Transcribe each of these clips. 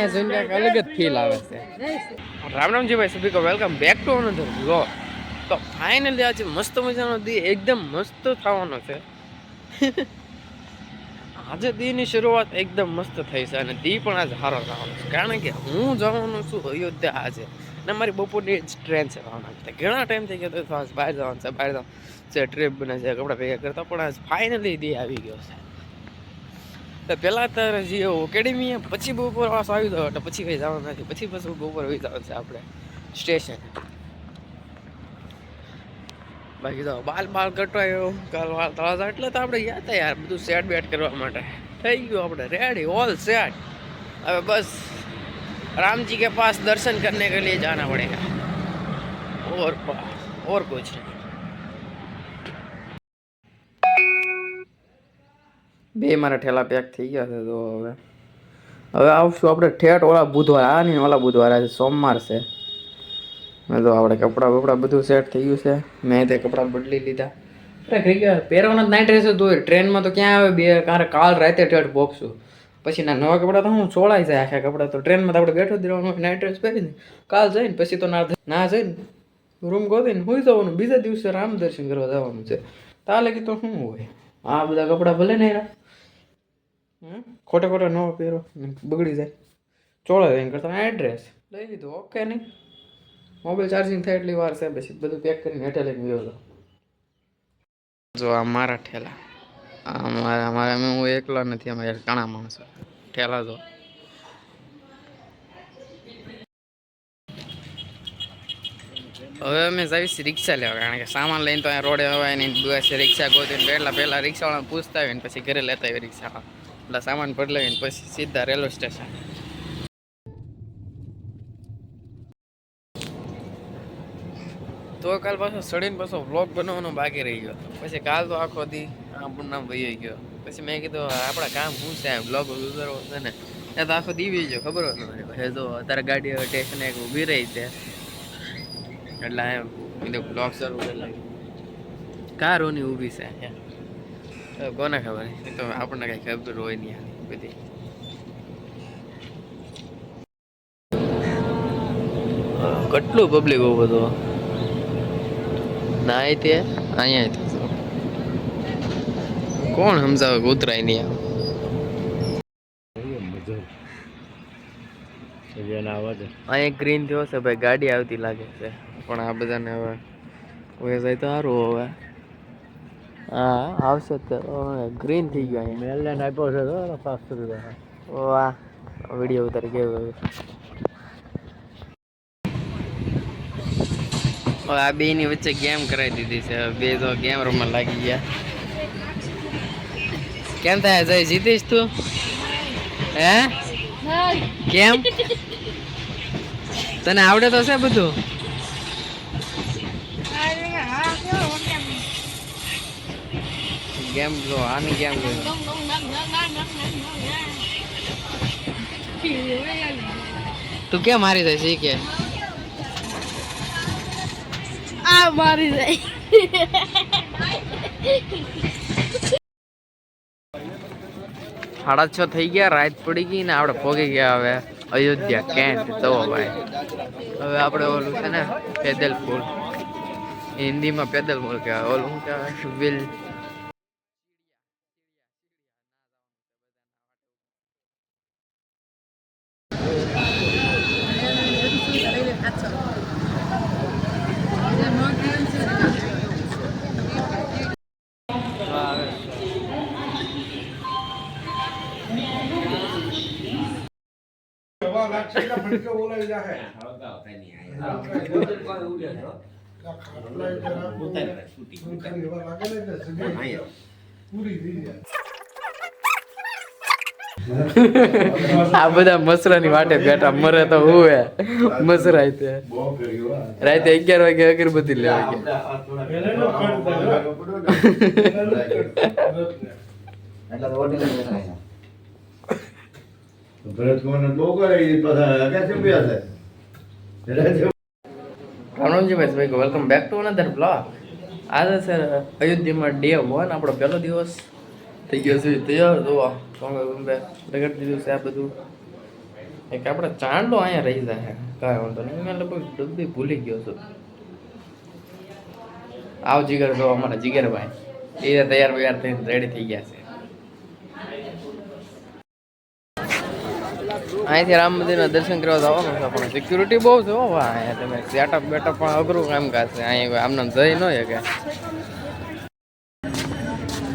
અહીંયા જોઈને કાંઈક અલગ જ ફીલ આવે છે. રામ રામજી ભાઈ, સભી કો welcome back to another vlog. તો ફાઇનલી આજે મસ્ત મજાનો દી એકદમ મસ્ત થવાનો છે. આજે દીની શરૂઆત એકદમ મસ્ત થઈ છે અને દી પણ આજે સારો થવાનો છે, કારણ કે હું જવાનો છું અયોધ્યા આજે, અને મારી બપોરની જ ટ્રેન છે આવવાના. ઘણા ટાઈમ થઈ ગયો તો બહાર જવાનું છે, બહાર જવાનું છે, ટ્રીપ બને છે, કપડાં ભેગા કરતા, પણ આજ ફાઇનલી દી આવી ગયો છે. તો પહેલાં તારે જે એકેડેમી પછી બપોર વાસ આવી દો એટલે પછી કંઈ જવાનું નથી, પછી બપોર આવી જવાનું છે આપણે સ્ટેશન. બાકી તો બાલ કટવાયો કાલ વાળ તળાજા એટલે તો આપણે ગયા હતા યાર, બધું સેટ બેટ કરવા માટે થઈ ગયું આપણે રેડી, ઓલ સેટ. હવે બસ रामजी के पास दर्शन करने के लिए जाना पड़ेगा और कुछ नहीं. બે મારા ઠેલા પેક થઈ ગયા છે. તો હવે આવશું આપણે ઠેઠ ઓલા બુધવાર, આ નહીં ઓલા બુધવાર, આજે સોમવાર છે. તો આપણે કપડાં બપડા બધું સેટ થઈ ગયું છે. મેં તે કપડાં બદલી લીધા. પહેરવાના નાઇટ ડ્રેસ જ હોય ટ્રેનમાં, તો ક્યાં આવે બે કાલ રાતે ઠેઠ ભોગશું. પછી ના નવા કપડાં તો હું ચોળાઈ જાય આખા કપડાં, તો ટ્રેનમાં તો આપણે બેઠો જ રહેવાનું હોય, નાઇટ ડ્રેસ પહેરીને કાલ જઈને પછી તો ના જઈને રૂમ ગોતીને હોઈ જવાનું. બીજા દિવસે રામ દર્શન કરવા જવાનું છે. તાલે કે તો શું હોય, આ બધા કપડાં ભલે નહીં ખોટા નવા પહેરો બગડી જાય, ચોળાઈ જાય કરતા નાઇટ ડ્રેસ લઈ લીધું. ઓકે નહીં, મોબાઈલ ચાર્જિંગ થાય એટલી વાર છે, પછી બધું પેક કરીને હેઠે લઈને ગયો હતો. જો આ મારા ઠેલા, અમારા હું એકલો નથી, અમારે ઘણા માણસો ઠેલા. જો હવે અમે જઈશ રિક્ષા લેવા, કારણ કે સામાન લઈને તો અહીંયા રોડે હવાય નહીં, બસ રિક્ષા ગોતીને પહેલાં રિક્ષાવાળા પૂછતા આવીને પછી ઘરે લેતા આવી રિક્ષાવાળા, એટલે સામાન બદલાવીને પછી સીધા રેલવે સ્ટેશન. તો કાલ પાછો સડીને પાછો વ્લોગ બનાવવાનો બાકી રહી ગયો, પછી કાલ તો આખો દી પૂર્ણામ વહી ગયો. પછી મેં કીધું આપણા કામ શું છે, વ્લોગ ઉતરવો છે ને, એ તો આખો દી વહી ગયો, ખબર હોય ને. પછી જો અત્યારે ગાડી સ્ટેશને એક ઊભી રહી છે, એટલે કીધું બ્લોગ શરૂ કરી લાગ્યું. કારોની ઊભી છે, કોને ખબર, તો આપણને કઈ ખબર હોય નહીં બધી. કેટલું પબ્લિક બહુ બધું ના તે અહીંયા કોણ સમજાવે કે ઉતરાય નહીં. અહીંયા ગ્રીન થયો છે ભાઈ, ગાડી આવતી લાગે છે, પણ આ બધાને હવે જાય તો સારું. હવે હા આવશે તો ગ્રીન થઈ ગયો અહીંયા. આપ્યો છે વાહ, વિડીયો ઉતાર કેવું. હવે આ બે ની વચ્ચે ગેમ કરાવી દીધી છે, બે તો ગેમ રમવા લાગી ગયા. કેમ થાય જય, જીતીશ તું? હે કેમ, તને આવડે તો છે બધું? ગેમ જો આની ગેમ તું કેમ મારી જાય શીખે? આ મારી જાય. 6:30 થઈ ગયા, રાત પડી ગઈ ને આપણે પહોંચી ગયા હવે અયોધ્યા કેન્ટ. તો ભાઈ હવે આપણે ઓલું છે ને પેદલ પુલ, હિન્દીમાં પેદલ પુલ કહેવાય, ઓલું શું કહેવાય વિલ. આ બધા મસરાની વાટે બેઠા મરે તો હું મસરાય તે રાતે 11 વાગે અગરબત્તી લેવા રામજી ભાઈ, welcome back to another blog. આજે સર અયોધ્યામાં ડે 1, આપણો પહેલો દિવસ થઈ ગયો છે તૈયાર. જોવા લગાડી દીધું છે આ બધું, એક આપણે ચાંદલો અહીંયા રહી જાય કાંઈ વાંધો નહીં. મેં લગભગ ડબ્બી ભૂલી ગયો છું. આવ જીગર જો અમારા જીગરભાઈ એ તૈયાર થઈને રેડી થઈ ગયા છે. અહીંથી રામ મંદિરના દર્શન કરવા જવાનું છે પણ સિક્યુરિટી બહુ છે. હો વાહ અહીંયા તમે સેટઅપ બેટઅપ પણ અઘરું કામકાજ છે. અહીંયા આમને જઈ ન શકે.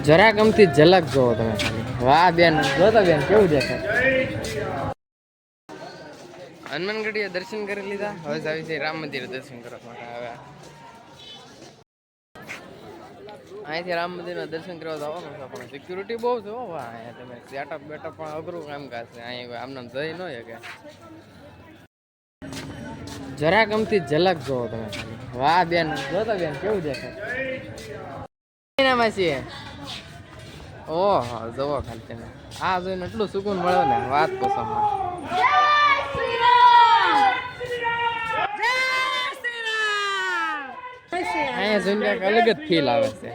જરાક અમથી ઝલક જોવો તમે. વાહ બેન જોતા બેન કેવું દેખાય. હનુમાનગઢીએ દર્શન કરી લીધા. હવે આવી છે રામ મંદિરે દર્શન કરવા માટે. હવે અહીંથી રામ મંદિરના દર્શન કરવા જવાનું છે પણ સિક્યુરિટી બહુ છે. હો વાહ અહીંયા તમે સેટઅપ બેટઅપ પણ અઘરું કામકાજ છે. અહીંયા આમને જઈ ન શકે. જરાક અમથી ઝલક જોવો તમે. વાહ બેન જોતા બેન કેવું દેખાય. માસી ઓહો જવો ખાલી તમે આ જોઈને એટલું સુકૂન મળ્યો ને વાત પૂછો. અહીંયા જોઈને અલગ જ ફીલ આવે છે.